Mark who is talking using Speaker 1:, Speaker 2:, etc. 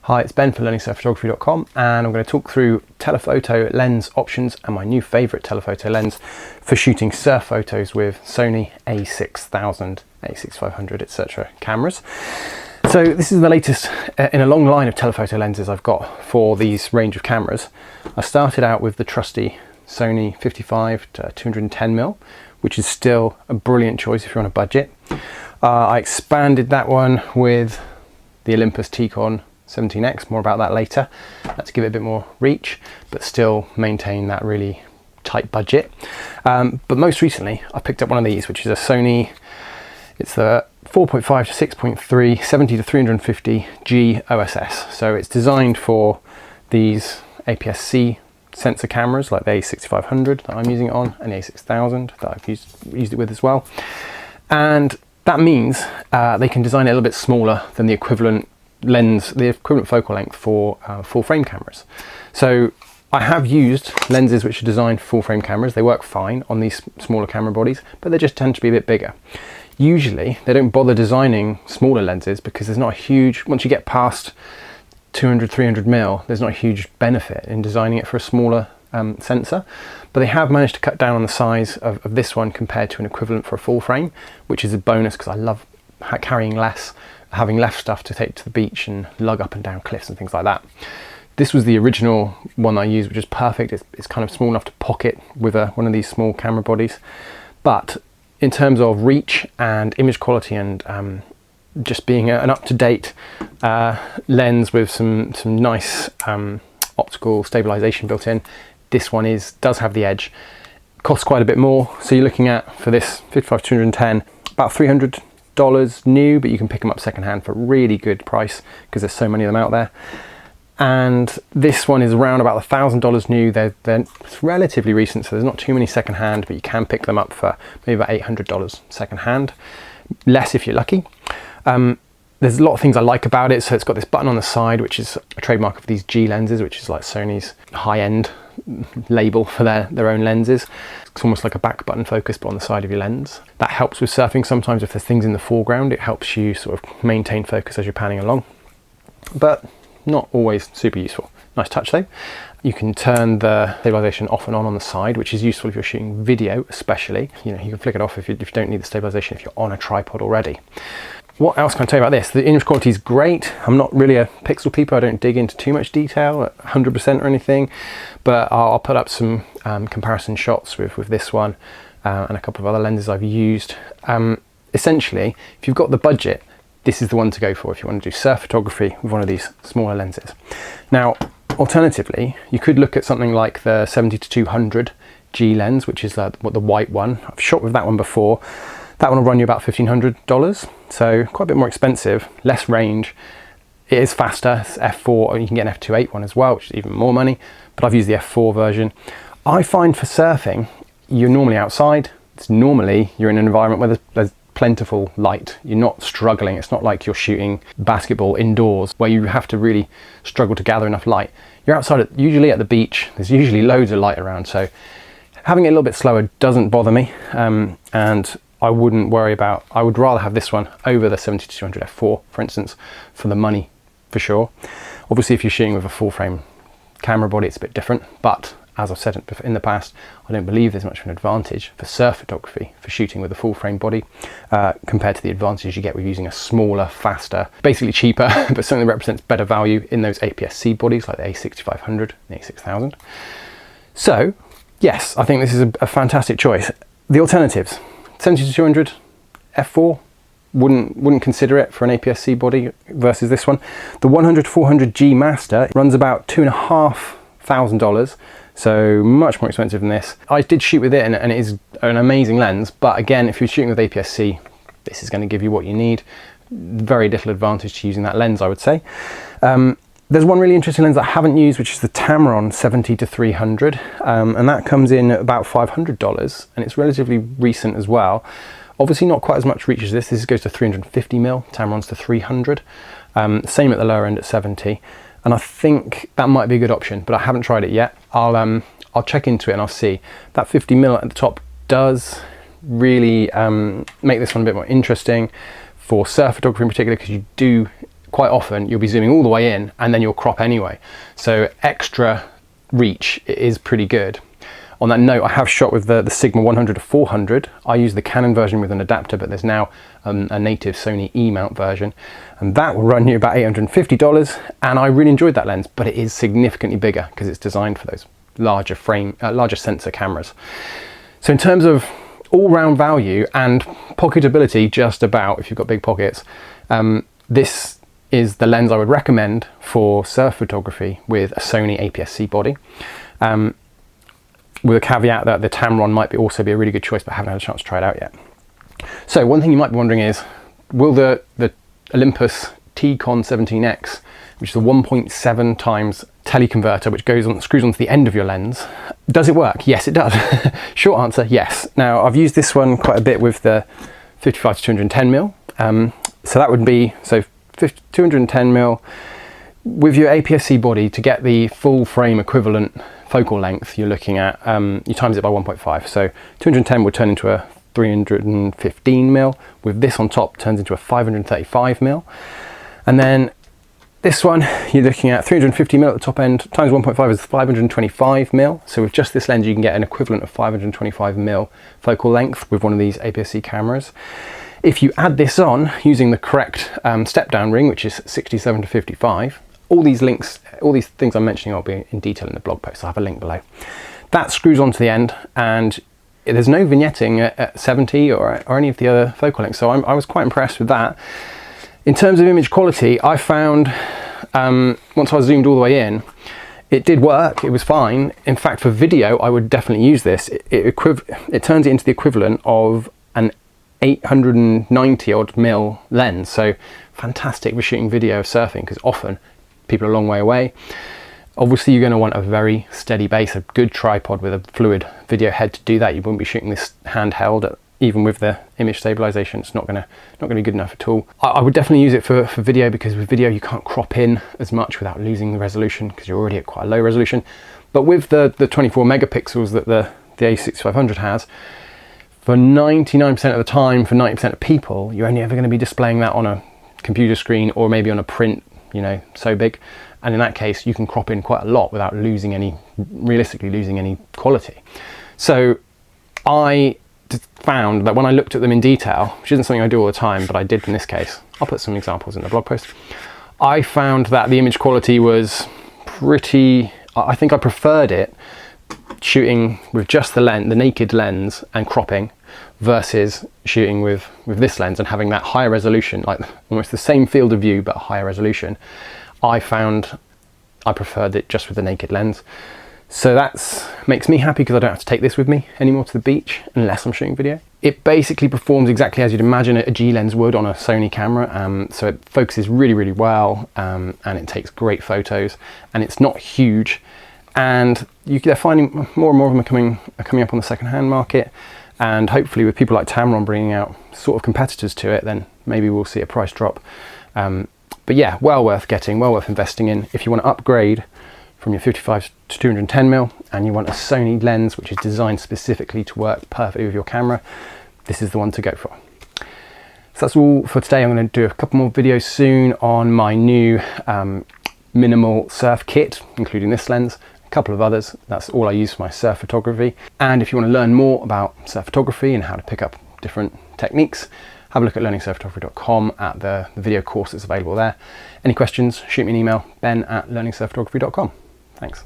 Speaker 1: Hi, it's Ben for learningsurfphotography.com, and I'm going to talk through telephoto lens options and my new favourite telephoto lens for shooting surf photos with Sony a6000, a6500, etc. cameras. So this is the latest in a long line of telephoto lenses I've got for these range of cameras. I started out with the trusty Sony 55-210mm, which is still a brilliant choice if you're on a budget. I expanded that one with the Olympus Tikon 17X, more about that later. Let's give it a bit more reach, but still maintain that really tight budget. But most recently, I picked up one of these, which is a Sony, it's the 4.5 to 6.3 70-350G OSS. So it's designed for these apsc sensor cameras like the a6500 that I'm using it on, and the a6000 that I've used it with as well. And that means they can design it a little bit smaller than the equivalent lens, the equivalent focal length for full frame cameras. So I have used lenses which are designed for full frame cameras. They work fine on these smaller camera bodies, but they just tend to be a bit bigger. Usually they don't bother designing smaller lenses because there's not a huge, once you get past 200-300mm, there's not a huge benefit in designing it for a smaller sensor. But they have managed to cut down on the size of this one compared to an equivalent for a full frame, which is a bonus because I love carrying less, having less stuff to take to the beach and lug up and down cliffs and things like that. This was the original one I used, which is perfect. It's kind of small enough to pocket with one of these small camera bodies. But in terms of reach and image quality and just being an up-to-date lens with some nice optical stabilization built in, this one does have the edge. Costs quite a bit more, so you're looking at, for this 55-210, about $300 new, but you can pick them up secondhand for a really good price because there's so many of them out there. And this one is around about $1,000 new. They're relatively recent, so there's not too many secondhand, but you can pick them up for maybe about $800 secondhand, less if you're lucky. There's a lot of things I like about it. So it's got this button on the side, which is a trademark of these G lenses, which is like Sony's high-end label for their own lenses. It's almost like a back button focus, but on the side of your lens. That helps with surfing. Sometimes if there's things in the foreground, it helps you sort of maintain focus as you're panning along, but not always super useful. Nice touch though. You can turn the stabilization off and on the side, which is useful if you're shooting video, especially. You can flick it off if you don't need the stabilization if you're on a tripod already. What else can I tell you about this? The image quality is great. I'm not really a pixel peeper. I don't dig into too much detail at 100% or anything, but I'll put up some comparison shots with this one and a couple of other lenses I've used. Essentially, if you've got the budget, this is the one to go for if you want to do surf photography with one of these smaller lenses. Now, alternatively, you could look at something like the 70-200G lens, which is the white one. I've shot with that one before. That one will run you about $1,500, so quite a bit more expensive, less range. It is faster, it's f4, or you can get an f2.8 one as well, which is even more money, but I've used the f4 version. I find for surfing, you're normally outside. You're in an environment where there's plentiful light. You're not struggling. It's not like you're shooting basketball indoors where you have to really struggle to gather enough light. You're outside, usually at the beach. There's usually loads of light around, so having it a little bit slower doesn't bother me, and I wouldn't worry about, I would rather have this one over the 70-200 f4, for instance, for the money, for sure. Obviously, if you're shooting with a full frame camera body, it's a bit different, but as I've said in the past, I don't believe there's much of an advantage for surf photography for shooting with a full frame body compared to the advantage you get with using a smaller, faster, basically cheaper, but something that represents better value in those APS-C bodies like the a6500 and the a6000. So yes, I think this is a fantastic choice. The alternatives, 70-200 f4, wouldn't consider it for an APS-C body versus this one. The 100-400G Master runs about $2,500, so much more expensive than this. I did shoot with it, and it is an amazing lens, but again, if you're shooting with APS-C, this is going to give you what you need. Very little advantage to using that lens, I would say. There's one really interesting lens that I haven't used, which is the Tamron 70-300, and that comes in at about $500, and it's relatively recent as well. Obviously not quite as much reach as this. This goes to 350mm, Tamron's to 300. Same at the lower end at 70, and I think that might be a good option, but I haven't tried it yet. I'll check into it and I'll see. That 50mm at the top does really make this one a bit more interesting for surf photography in particular, because you do quite often you'll be zooming all the way in and then you'll crop anyway. So extra reach is pretty good. On that note, I have shot with the Sigma 100-400. I use the Canon version with an adapter, but there's now a native Sony E-mount version, and that will run you about $850. And I really enjoyed that lens, but it is significantly bigger because it's designed for those larger sensor cameras. So in terms of all-round value and pocketability, just about, if you've got big pockets, this is the lens I would recommend for surf photography with a Sony APS-C body. With a caveat that the Tamron might also be a really good choice, but I haven't had a chance to try it out yet. So one thing you might be wondering is, will the Olympus T-Con 17X, which is a 1.7 times teleconverter, which screws onto the end of your lens, does it work? Yes, it does. Short answer, yes. Now, I've used this one quite a bit with the 55-210mm. So that would be 210mm with your APS-C body. To get the full frame equivalent focal length, you're looking at, you times it by 1.5. So 210 would turn into a 315mm. With this on top, turns into a 535mm. And then this one, you're looking at 350mm at the top end, times 1.5 is 525mm. So with just this lens, you can get an equivalent of 525mm focal length with one of these APS-C cameras. If you add this on using the correct step down ring, which is 67-55, all these links, all these things I'm mentioning, will be in detail in the blog post. I'll have a link below. That screws onto the end, and there's no vignetting at 70 or any of the other focal lengths. So I was quite impressed with that. In terms of image quality, I found once I zoomed all the way in, it did work. It was fine. In fact, for video, I would definitely use this. It turns it into the equivalent of an 890 odd mil lens. So fantastic for shooting video of surfing, because often people are a long way away. Obviously, you're going to want a very steady base, a good tripod with a fluid video head to do that. You wouldn't be shooting this handheld. Even with the image stabilization, it's not going to be good enough at all. I would definitely use it for video, because with video you can't crop in as much without losing the resolution, because you're already at quite a low resolution. But with the 24 megapixels that the A6500 has, for 99% of the time, for 90% of people, you're only ever going to be displaying that on a computer screen or maybe on a print, so big. And in that case, you can crop in quite a lot without realistically losing any quality. So I found that when I looked at them in detail, which isn't something I do all the time, but I did in this case, I'll put some examples in the blog post, I found that the image quality was I think I preferred it shooting with just the naked lens and cropping, versus shooting with this lens and having that higher resolution, like almost the same field of view but a higher resolution. I found I preferred it just with the naked lens. So that makes me happy, because I don't have to take this with me anymore to the beach unless I'm shooting video. It basically performs exactly as you'd imagine a G lens would on a Sony camera. So it focuses really, really well, and it takes great photos, and it's not huge. And they're finding more and more of them are coming up on the second-hand market. And hopefully with people like Tamron bringing out sort of competitors to it, then maybe we'll see a price drop. But yeah, well worth getting, well worth investing in. If you want to upgrade from your 55-210mm and you want a Sony lens which is designed specifically to work perfectly with your camera, this is the one to go for. So that's all for today. I'm going to do a couple more videos soon on my new minimal surf kit, including this lens, a couple of others. That's all I use for my surf photography. And if you want to learn more about surf photography and how to pick up different techniques, have a look at learningsurfphotography.com at the video course that's available there. Any questions, shoot me an email, ben@learningsurfphotography.com. Thanks.